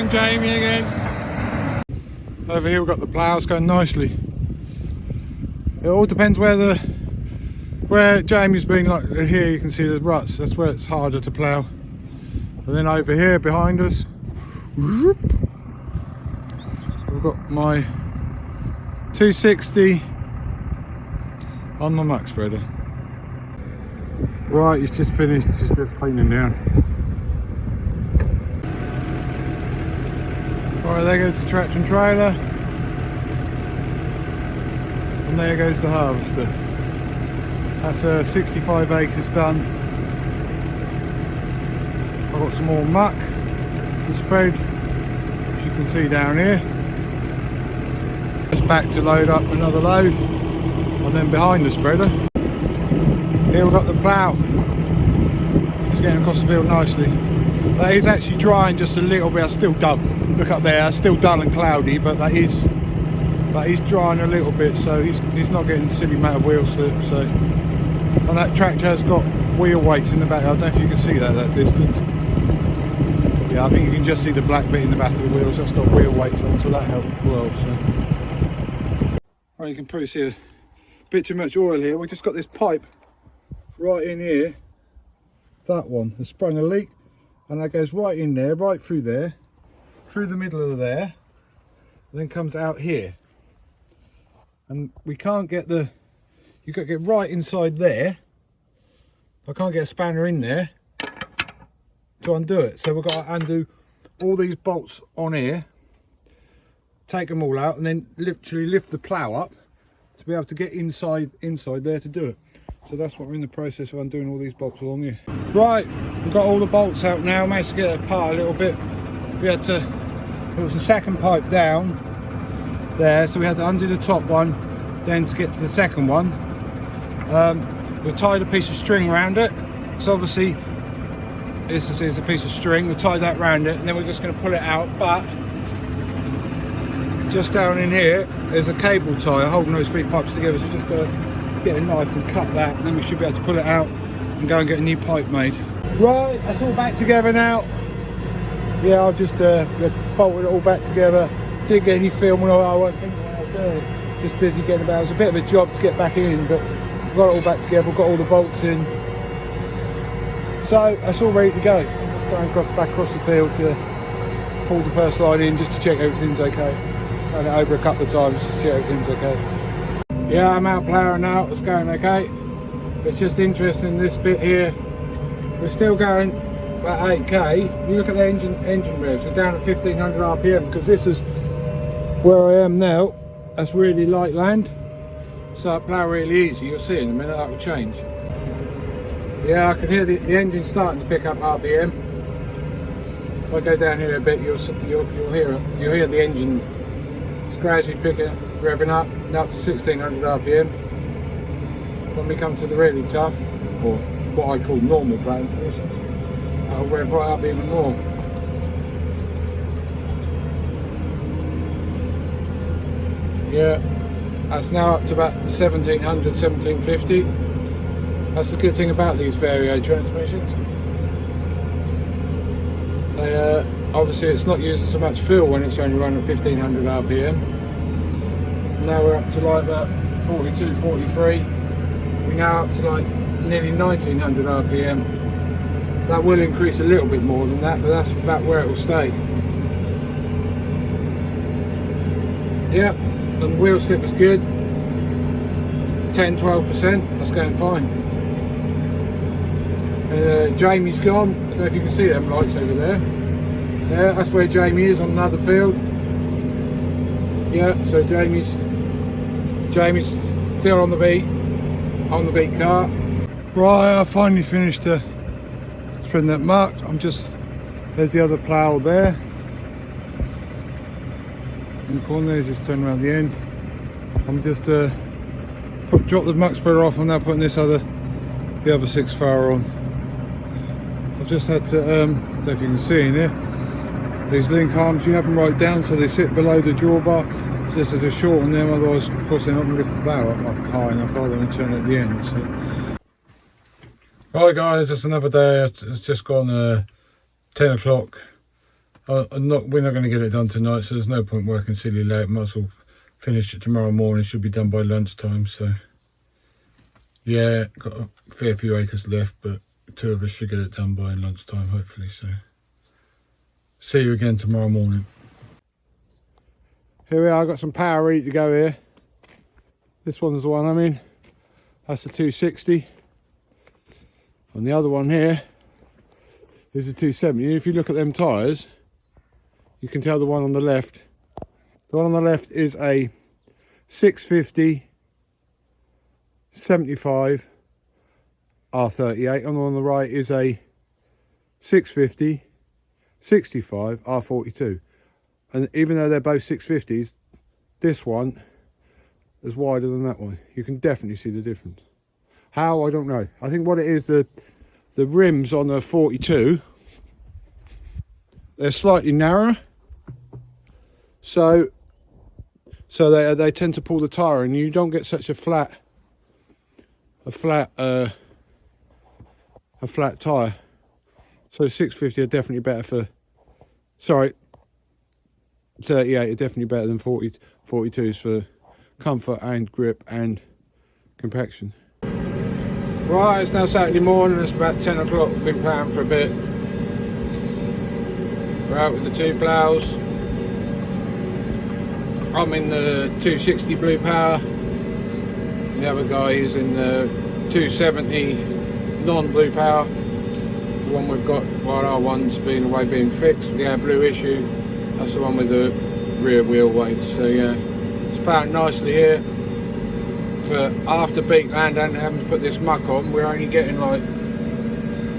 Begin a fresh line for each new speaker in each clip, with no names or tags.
Plowing Jamie again. Over here we've got the ploughs going nicely. It all depends where Jamie's been. Like here you can see the ruts, that's where it's harder to plough. And then over here behind us, whoop, we've got my 260 on my muck spreader. Right, he's just finished, it's just cleaning down. Right, there goes the tractor and trailer. And there goes the harvester. That's 65 acres done. I've got some more muck to spread, as you can see down here. Just back to load up another load. And then behind the spreader, here we've got the plough. It's getting across the field nicely. That is actually drying just a little bit. It's still dull. Look up there, it's still dull and cloudy, but that is drying a little bit, so he's not getting silly amount of wheel slip. So, and that tractor has got wheel weights in the back. I don't know if you can see that distance. Yeah, I think you can just see the black bit in the back of the wheels. That's got wheel weights on, so that helps as well. So, right, you can probably see a bit too much oil here. We've just got this pipe right in here. That one has sprung a leak, and that goes right in there, right through there, through the middle of there, and then comes out here. And we can't get you've got to get right inside there. I can't get a spanner in there to undo it, so we've got to undo all these bolts on here, take them all out, and then literally lift the plough up to be able to get inside there to do it. So that's what we're in the process of undoing, all these bolts along here. Right, we've got all the bolts out now. Managed to get it apart a little bit. We had to, it was the second pipe down there, so we had to undo the top one, then to get to the second one. We tied a piece of string around it. So obviously this is a piece of string. We tied that around it, and then we're just going to pull it out. But just down in here there's a cable tie holding those three pipes together, so just get a knife and cut that, and then we should be able to pull it out and go and get a new pipe made. Right, that's all back together now. Yeah, I've just bolted it all back together. Didn't get any film when I wasn't thinking when I was doing it. Just busy getting about. It was a bit of a job to get back in, but we've got it all back together. We've got all the bolts in, so that's all ready to go. I'm just going back across the field to pull the first line in, just to check everything's okay. Done it over a couple of times just to check everything's okay. Yeah, I'm out ploughing now. It's going okay. It's just interesting, this bit here, we're still going about 8k. You look at the engine revs, we're down at 1500 rpm, because this is where I am now. That's really light land, so I plough really easy. You'll see in a minute that will change. Yeah, I can hear the engine starting to pick up rpm. If I go down here a bit, you'll hear the engine gradually revving up to 1600 rpm. When we come to the really tough, or what I call normal plowing conditions, I'll rev right up even more. Yeah, that's now up to about 1700, 1750. That's the good thing about these Vario transmissions. Obviously it's not using so much fuel when it's only running 1500 rpm. Now we're up to like about 42, 43. We're now up to like nearly 1900 rpm. That will increase a little bit more than that, but that's about where it will stay. Yeah, the wheel slip is good. 10-12%, that's going fine. Jamie's gone. I don't know if you can see them lights over there. Yeah, that's where Jamie is, on another field. Yeah, so Jamie's still on the beet cart. Right, I finally finished spreading that muck. There's the other plough there. In the corner there, just turn around the end. I'm just drop the muck spreader off. I'm now putting the other 6 furrow on. I've just had to, I don't know if you can see in here, these link arms, you have them right down so they sit below the drawbar, just to shorten them, otherwise of course they're not going to lift the plough up high enough, rather than turn at the end. So. Right guys, it's another day. It's just gone 10 o'clock. we're not going to get it done tonight, so there's no point working silly late. Might as well finish it tomorrow morning. Should be done by lunchtime. So yeah, got a fair few acres left, but 2 of us should get it done by lunchtime, hopefully. So see you again tomorrow morning. Here we are. I've got some power ready to go here. This one's the one I'm in. That's the 260. And the other one here is the 270. And if you look at them tyres, you can tell the one on the left. The one on the left is a 650 75 R38, and the one on the right is a 650 65 R42. And even though they're both 650s, this one is wider than that one. You can definitely see the difference. How, I don't know. I think what it is, the rims on the 42, they're slightly narrower, so they tend to pull the tyre, and you don't get such a flat tyre. So 650 are definitely better for, sorry, 38 are definitely better than 42s for comfort and grip and compaction. Right, it's now Saturday morning. It's about 10 o'clock. We've been ploughing for a bit. We're out with the 2 ploughs. I'm in the 260 blue power. The other guy is in the 270 non-blue power. The one we've got while our one's been away being fixed with the blue issue. That's the one with the rear wheel weights. So yeah, it's ploughing nicely here. For after beet land and having to put this muck on, we're only getting like,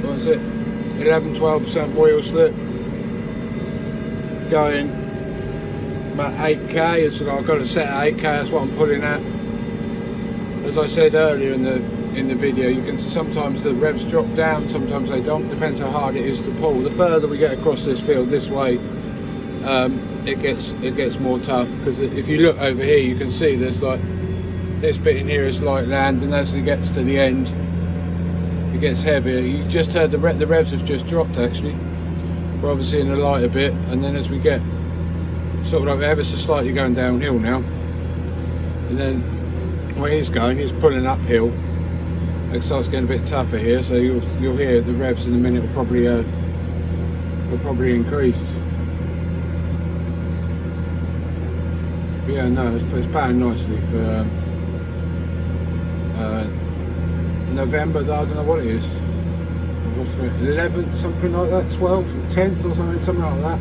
what is it, 11-12% wheel slip, going about 8k. So I've got it set at 8k. That's what I'm pulling at. As I said earlier in the video, you can sometimes the revs drop down, sometimes they don't. Depends how hard it is to pull. The further we get across this field this way, it gets more tough, because if you look over here, you can see there's like this bit in here is light land, and as it gets to the end, it gets heavier. You just heard the revs have just dropped actually. We're obviously in a lighter bit, and then as we get sort of like ever so slightly going downhill now, and then where he's going, he's pulling uphill. It starts getting a bit tougher here, so you'll hear the revs in a minute will probably increase. But yeah, no, it's ploughing nicely for November. I don't know what it is. What's it, 11th, something like that, 12th, 10th or something like that.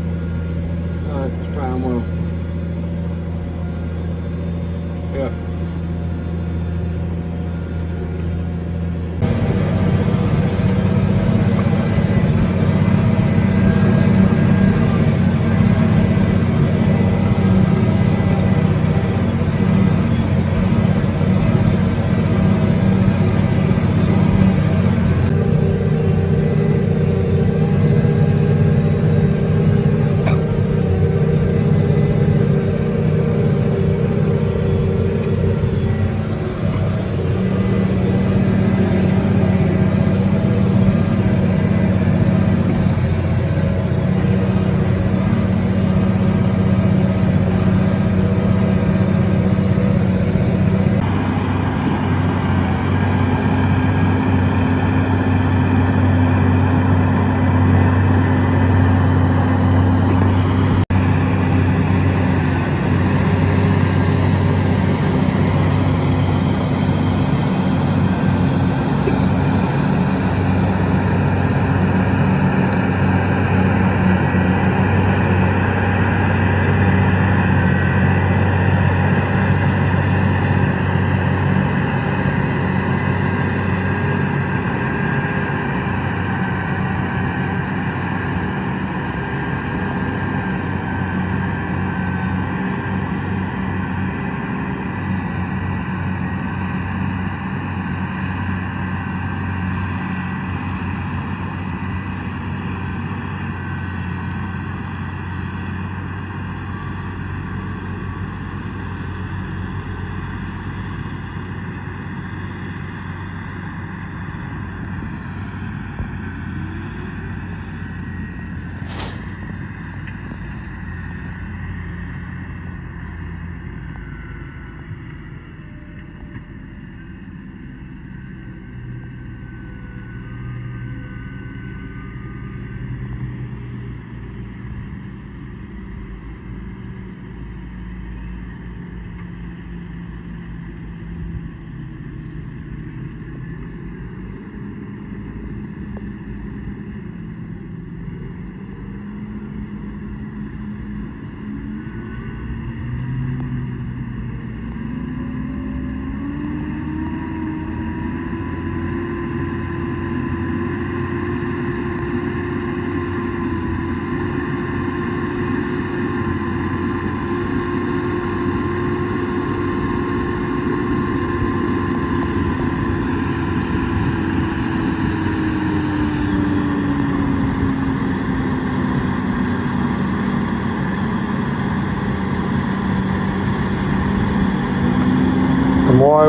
It's ploughing well. Yeah.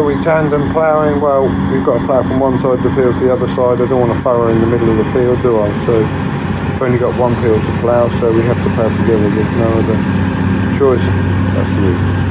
we tandem ploughing? Well, we've got to plough from one side of the field to the other side. I don't want to furrow in the middle of the field, do I? So we've only got one field to plough, so we have to plough together. There's no other choice. That's the reason.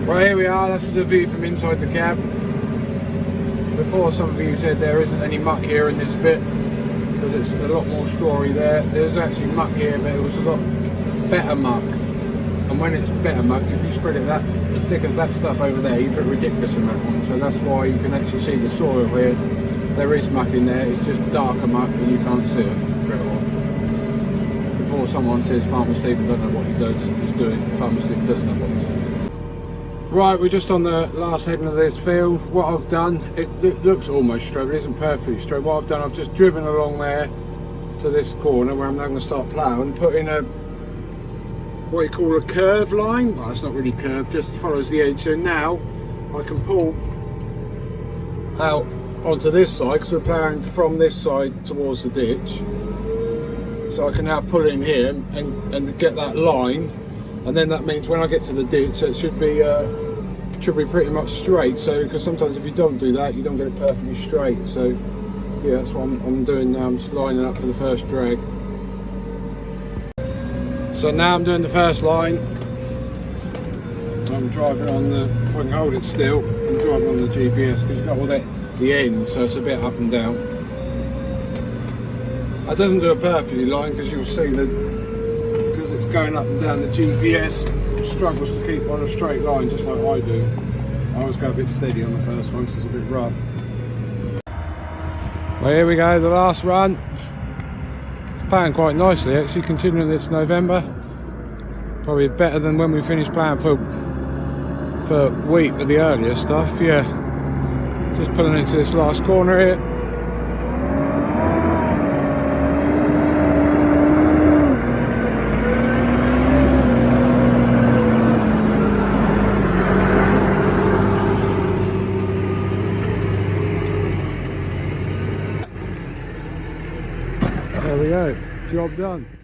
Well, here we are, that's the view from inside the cab. Before, some of you said there isn't any muck here in this bit because it's a lot more strawy there. There's actually muck here, but it was a lot better muck. and when it's better muck, if you spread it that as thick as that stuff over there, you put ridiculous amount on. So that's why you can actually see the soil here. There is muck in there, it's just darker muck and you can't see it very well. Before someone says Farmer Stephen doesn't know what he's doing, Farmer Stephen does know what he's doing. Right, we're just on the last heading of this field. What I've done, it looks almost straight, but it isn't perfectly straight. What I've done, I've just driven along there to this corner where I'm now going to start ploughing, put in a what you call a curve line. Well, it's not really curved, just follows the edge. So now I can pull out onto this side because we're ploughing from this side towards the ditch. So I can now pull in here and get that line, and then that means when I get to the ditch, it should be pretty much straight. So because sometimes if you don't do that, you don't get it perfectly straight. So yeah, that's what I'm doing now. I'm just lining up for the first drag. So now I'm doing the first line. I'm driving on the, if I can hold it still, I'm driving on the GPS because you've got all that the end, so it's a bit up and down. It doesn't do a perfectly line because you'll see that because it's going up and down, the GPS struggles to keep on a straight line just like I do. I always go a bit steady on the first one because it's a bit rough. Well, here we go, the last run. It's ploughing quite nicely actually, considering it's November. Probably better than when we finished ploughing for wheat with the earlier stuff. Yeah, just pulling into this last corner here. There we go, job done.